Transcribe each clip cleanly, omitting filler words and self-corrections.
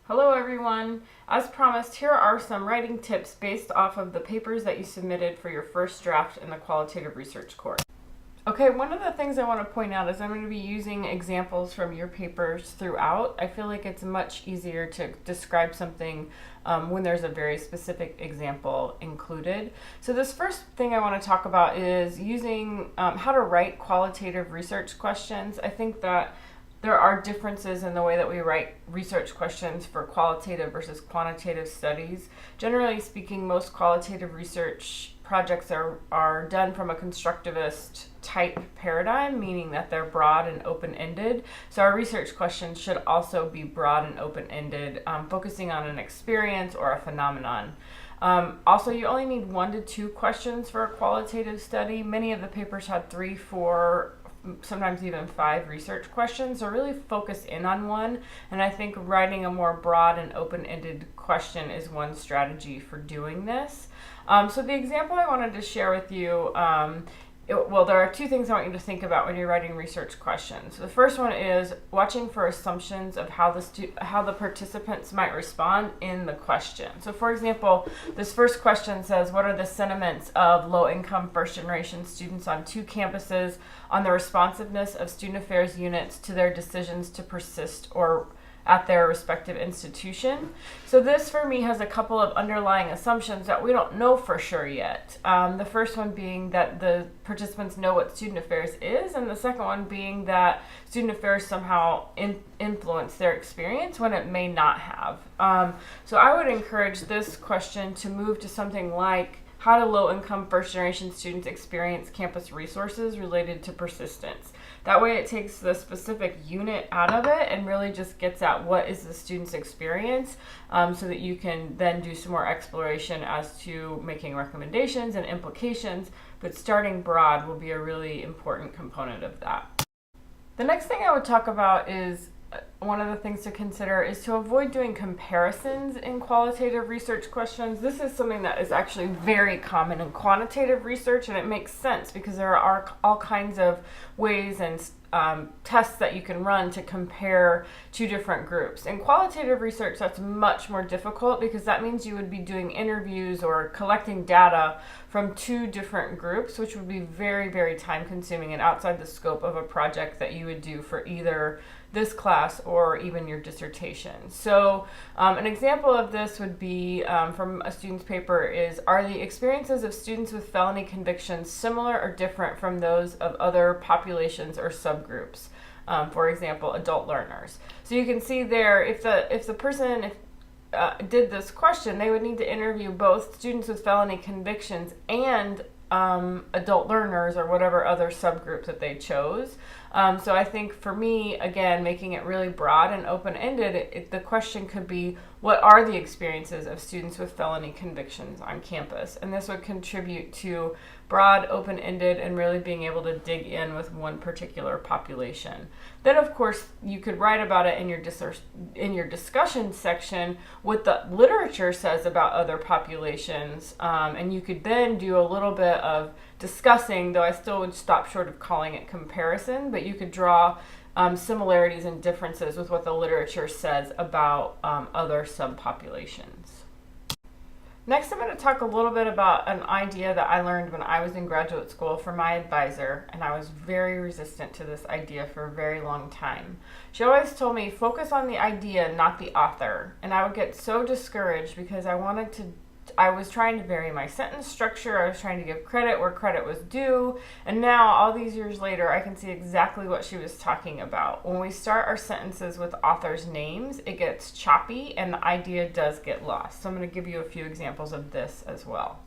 Hello everyone! As promised, here are some writing tips based off of the papers that you submitted for your first draft in the qualitative research course. Okay, one of the things I want to point out is I'm going to be using examples from your papers throughout. I feel like it's much easier to describe something when there's a very specific example included. So this first thing I want to talk about is using how to write qualitative research questions. I think that there are differences in the way that we write research questions for qualitative versus quantitative studies. Generally speaking, most qualitative research projects are done from a constructivist type paradigm, meaning that they're broad and open-ended. So our research questions should also be broad and open-ended, focusing on an experience or a phenomenon. Also, you only need 1 to 2 questions for a qualitative study. Many of the papers had 3, 4, sometimes even 5 research questions, so really focus in on one, and I think writing a more broad and open-ended question is one strategy for doing this. So the example I wanted to share with you, there are 2 things I want you to think about when you're writing research questions. The first one is watching for assumptions of how the participants might respond in the question. So for example, this first question says, what are the sentiments of low-income first-generation students on 2 campuses on the responsiveness of student affairs units to their decisions to persist or at their respective institution? So this for me has a couple of underlying assumptions that we don't know for sure yet. The first one being that the participants know what student affairs is, and the second one being that student affairs somehow influence their experience when it may not have. So I would encourage this question to move to something like, how do low-income first-generation students experience campus resources related to persistence? That way it takes the specific unit out of it and really just gets at what is the student's experience, so that you can then do some more exploration as to making recommendations and implications, but starting broad will be a really important component of that. The next thing I would talk about is one of the things to consider is to avoid doing comparisons in qualitative research questions. This is something that is actually very common in quantitative research, and it makes sense because there are all kinds of ways and tests that you can run to compare 2 different groups. In qualitative research, that's much more difficult because that means you would be doing interviews or collecting data from 2 different groups, which would be very, very time consuming and outside the scope of a project that you would do for either this class or even your dissertation. So an example of this would be from a student's paper is, are the experiences of students with felony convictions similar or different from those of other populations or subgroups? For example, adult learners. So you can see there, if the person did this question, they would need to interview both students with felony convictions and adult learners or whatever other subgroup that they chose. So I think for me, again, making it really broad and open-ended, the question could be, what are the experiences of students with felony convictions on campus? And this would contribute to broad, open-ended, and really being able to dig in with one particular population. Then, of course, you could write about it in your discussion section what the literature says about other populations, and you could then do a little bit of discussing, though I still would stop short of calling it comparison, but you could draw similarities and differences with what the literature says about other subpopulations. Next, I'm going to talk a little bit about an idea that I learned when I was in graduate school from my advisor, and I was very resistant to this idea for a very long time. She always told me, focus on the idea, not the author, and I would get so discouraged because I was trying to vary my sentence structure, I was trying to give credit where credit was due, and now, all these years later, I can see exactly what she was talking about. When we start our sentences with authors' names, it gets choppy and the idea does get lost. So I'm going to give you a few examples of this as well.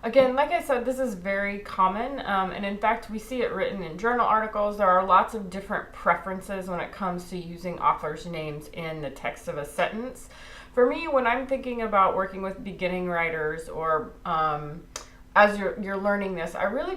Again, like I said, this is very common, and in fact, we see it written in journal articles. There are lots of different preferences when it comes to using authors' names in the text of a sentence. For me, when I'm thinking about working with beginning writers or as you're learning this, I really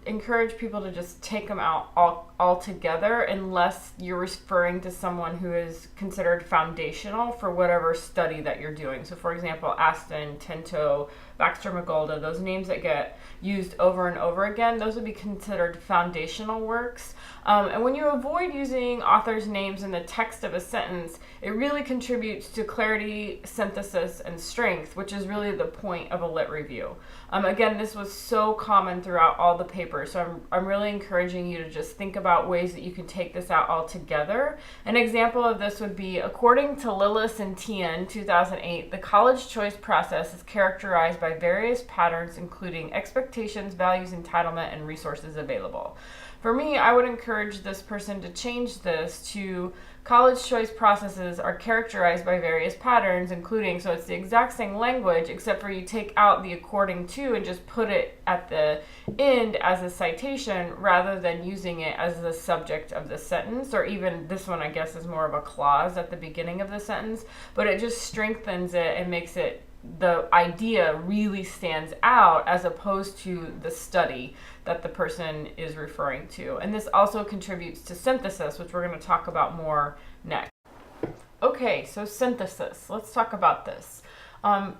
encourage people to just take them out altogether unless you're referring to someone who is considered foundational for whatever study that you're doing. So for example, Aston, Tinto, Baxter Magolda, those names that get used over and over again, those would be considered foundational works. And when you avoid using authors' names in the text of a sentence, it really contributes to clarity, synthesis, and strength, which is really the point of a lit review. Again, this was so common throughout all the papers, so I'm really encouraging you to just think about ways that you can take this out altogether. An example of this would be, according to Lillis and Tien, 2008, the college choice process is characterized by various patterns including expectations, values, entitlement, and resources available. For me, I would encourage this person to change this to college choice processes are characterized by various patterns, including, so it's the exact same language, except for you take out the according to and just put it at the end as a citation rather than using it as the subject of the sentence, or even this one I guess is more of a clause at the beginning of the sentence, but it just strengthens it and makes it, the idea really stands out as opposed to the study that the person is referring to. And this also contributes to synthesis, which we're going to talk about more next. Okay, so synthesis. Let's talk about this.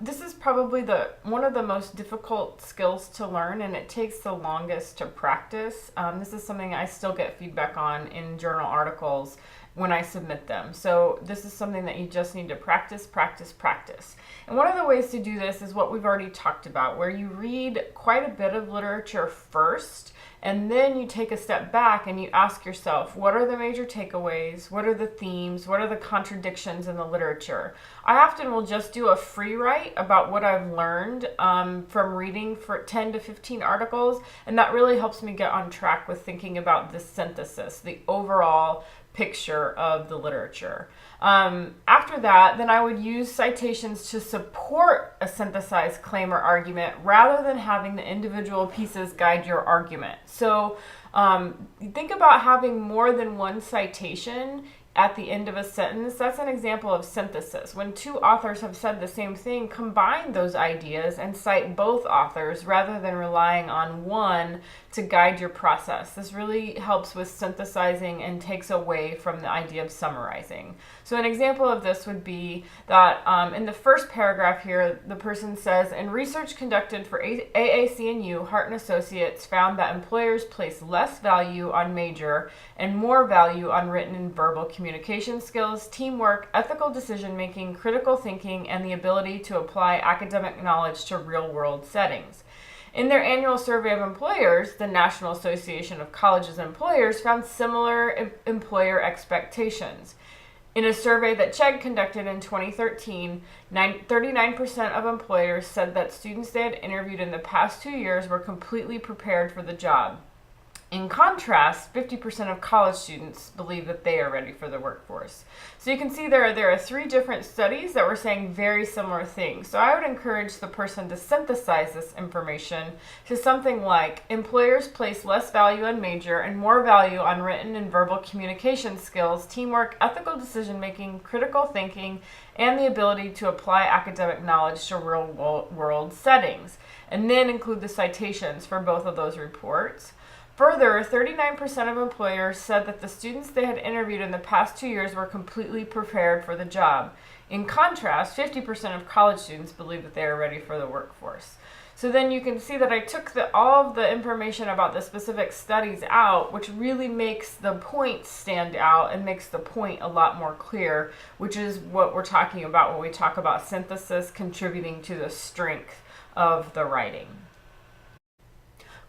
This is probably one of the most difficult skills to learn, and it takes the longest to practice. This is something I still get feedback on in journal articles when I submit them. So this is something that you just need to practice, practice, practice. And one of the ways to do this is what we've already talked about, where you read quite a bit of literature first, and then you take a step back and you ask yourself, what are the major takeaways? What are the themes? What are the contradictions in the literature? I often will just do a free write about what I've learned from reading for 10 to 15 articles, and that really helps me get on track with thinking about the synthesis, the overall picture of the literature. After that, then I would use citations to support a synthesized claim or argument rather than having the individual pieces guide your argument. So think about having more than one citation at the end of a sentence. That's an example of synthesis. When two authors have said the same thing, combine those ideas and cite both authors rather than relying on one to guide your process. This really helps with synthesizing and takes away from the idea of summarizing. So an example of this would be that in the first paragraph here, the person says, in research conducted for AAC&U, Hart and Associates found that employers place less value on major and more value on written and verbal communication skills, teamwork, ethical decision-making, critical thinking, and the ability to apply academic knowledge to real-world settings. In their annual survey of employers, the National Association of Colleges and Employers found similar employer expectations. In a survey that Chegg conducted in 2013, 39% of employers said that students they had interviewed in the past 2 years were completely prepared for the job. In contrast, 50% of college students believe that they are ready for the workforce. So you can see there are 3 different studies that were saying very similar things. So I would encourage the person to synthesize this information to something like, employers place less value on major and more value on written and verbal communication skills, teamwork, ethical decision-making, critical thinking, and the ability to apply academic knowledge to real-world settings. And then include the citations for both of those reports. Further, 39% of employers said that the students they had interviewed in the past 2 years were completely prepared for the job. In contrast, 50% of college students believe that they are ready for the workforce. So then you can see that I took all of the information about the specific studies out, which really makes the point stand out and makes the point a lot more clear, which is what we're talking about when we talk about synthesis contributing to the strength of the writing.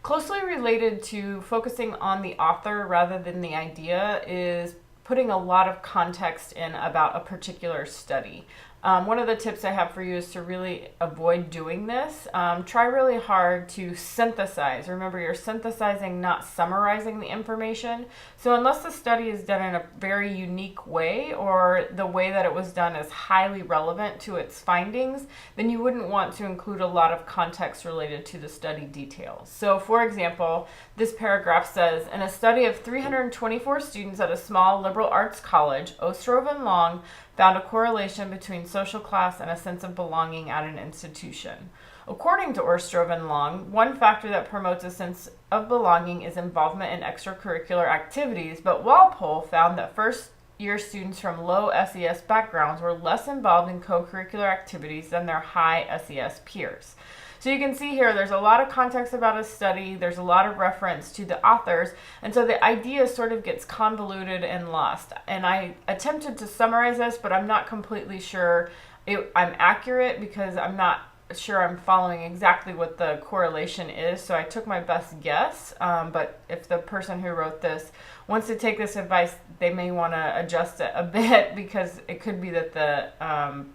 Closely related to focusing on the author rather than the idea is putting a lot of context in about a particular study. One of the tips I have for you is to really avoid doing this. Try really hard to synthesize. Remember, you're synthesizing, not summarizing the information. So unless the study is done in a very unique way or the way that it was done is highly relevant to its findings, then you wouldn't want to include a lot of context related to the study details. So for example, this paragraph says, in a study of 324 students at a small liberal arts college, Ostrov and Long found a correlation between social class and a sense of belonging at an institution. According to Orstrov and Long, one factor that promotes a sense of belonging is involvement in extracurricular activities, but Walpole found that first-year students from low SES backgrounds were less involved in co-curricular activities than their high SES peers. So you can see here there's a lot of context about a study, there's a lot of reference to the authors, and so the idea sort of gets convoluted and lost. And I attempted to summarize this, but I'm not completely sure I'm accurate because I'm not sure I'm following exactly what the correlation is, so I took my best guess, but if the person who wrote this wants to take this advice, they may want to adjust it a bit because it could be that the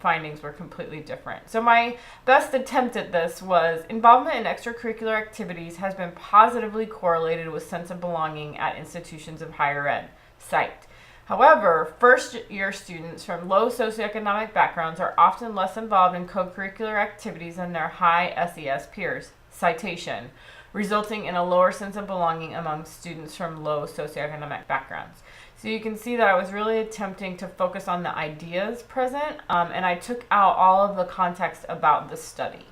findings were completely different. So my best attempt at this was involvement in extracurricular activities has been positively correlated with sense of belonging at institutions of higher ed. Cite. However, first-year students from low socioeconomic backgrounds are often less involved in co-curricular activities than their high SES peers. Citation. Resulting in a lower sense of belonging among students from low socioeconomic backgrounds. So you can see that I was really attempting to focus on the ideas present, and I took out all of the context about the study.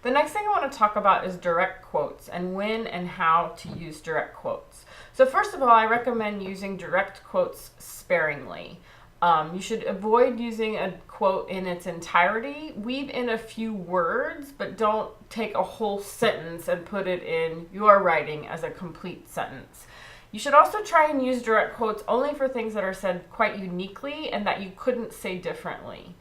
The next thing I want to talk about is direct quotes and when and how to use direct quotes. So first of all, I recommend using direct quotes sparingly. You should avoid using a quote in its entirety. Weave in a few words, but don't take a whole sentence and put it in your writing as a complete sentence. You should also try and use direct quotes only for things that are said quite uniquely and that you couldn't say differently.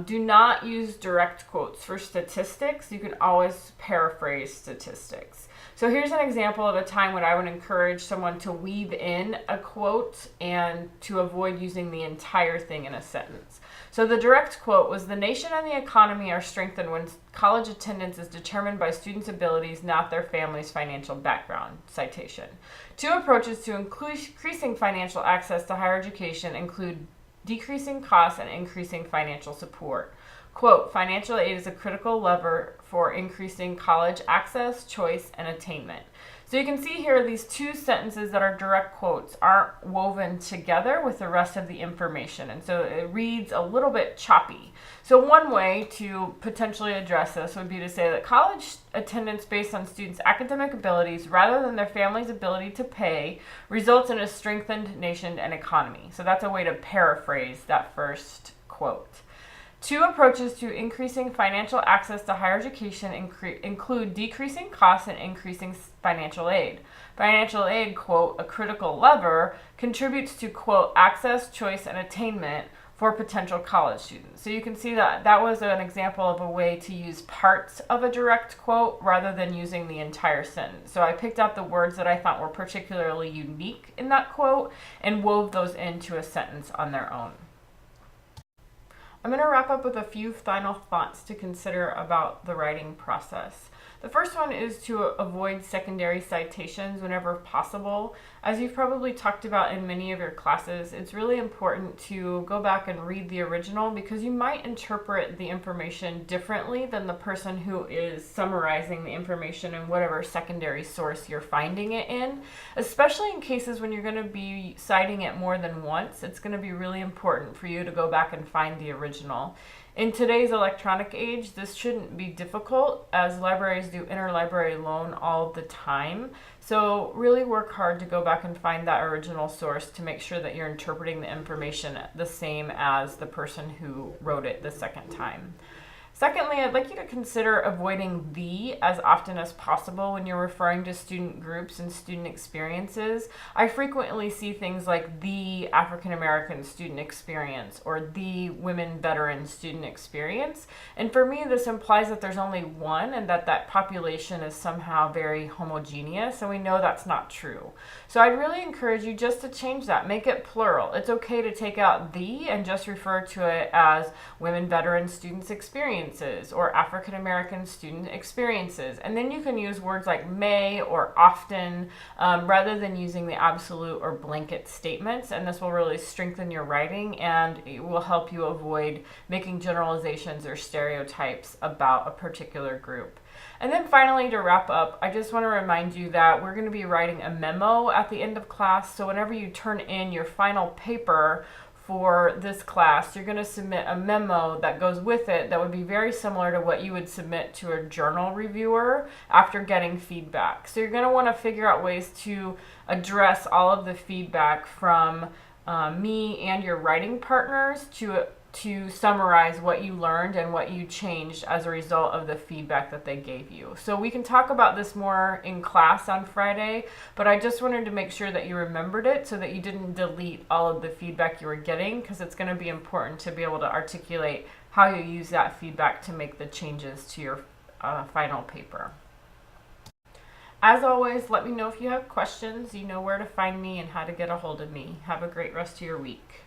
Do not use direct quotes for statistics. You can always paraphrase statistics. So here's an example of a time when I would encourage someone to weave in a quote and to avoid using the entire thing in a sentence. So the direct quote was, "The nation and the economy are strengthened when college attendance is determined by students' abilities, not their family's financial background." Citation. Two approaches to increasing financial access to higher education include decreasing costs and increasing financial support. Quote, "Financial aid is a critical lever for increasing college access, choice, and attainment." So you can see here these two sentences that are direct quotes aren't woven together with the rest of the information, and so it reads a little bit choppy. So one way to potentially address this would be to say that college attendance based on students' academic abilities rather than their family's ability to pay results in a strengthened nation and economy. So that's a way to paraphrase that first quote. Two approaches to increasing financial access to higher education include decreasing costs and increasing financial aid. Financial aid, quote, "a critical lever," contributes to, quote, "access, choice, and attainment for potential college students." So you can see that that was an example of a way to use parts of a direct quote rather than using the entire sentence. So I picked out the words that I thought were particularly unique in that quote and wove those into a sentence on their own. I'm going to wrap up with a few final thoughts to consider about the writing process. The first one is to avoid secondary citations whenever possible. As you've probably talked about in many of your classes, it's really important to go back and read the original because you might interpret the information differently than the person who is summarizing the information in whatever secondary source you're finding it in. Especially in cases when you're going to be citing it more than once, it's going to be really important for you to go back and find the original. In today's electronic age, this shouldn't be difficult as libraries do interlibrary loan all the time. So really work hard to go back and find that original source to make sure that you're interpreting the information the same as the person who wrote it the second time. Secondly, I'd like you to consider avoiding "the" as often as possible when you're referring to student groups and student experiences. I frequently see things like "the African American student experience" or "the women veteran student experience." And for me, this implies that there's only one and that that population is somehow very homogeneous, and we know that's not true. So I'd really encourage you just to change that. Make it plural. It's okay to take out "the" and just refer to it as women veteran students experience or African American student experiences. And then you can use words like "may" or "often" rather than using the absolute or blanket statements. And this will really strengthen your writing and it will help you avoid making generalizations or stereotypes about a particular group. And then finally, to wrap up, I just want to remind you that we're going to be writing a memo at the end of class. So whenever you turn in your final paper for this class, you're going to submit a memo that goes with it that would be very similar to what you would submit to a journal reviewer after getting feedback. So you're going to want to figure out ways to address all of the feedback from me and your writing partners to summarize what you learned and what you changed as a result of the feedback that they gave you. So we can talk about this more in class on Friday, but I just wanted to make sure that you remembered it so that you didn't delete all of the feedback you were getting, because it's going to be important to be able to articulate how you use that feedback to make the changes to your final paper. As always, let me know if you have questions. You know where to find me and how to get a hold of me. Have a great rest of your week.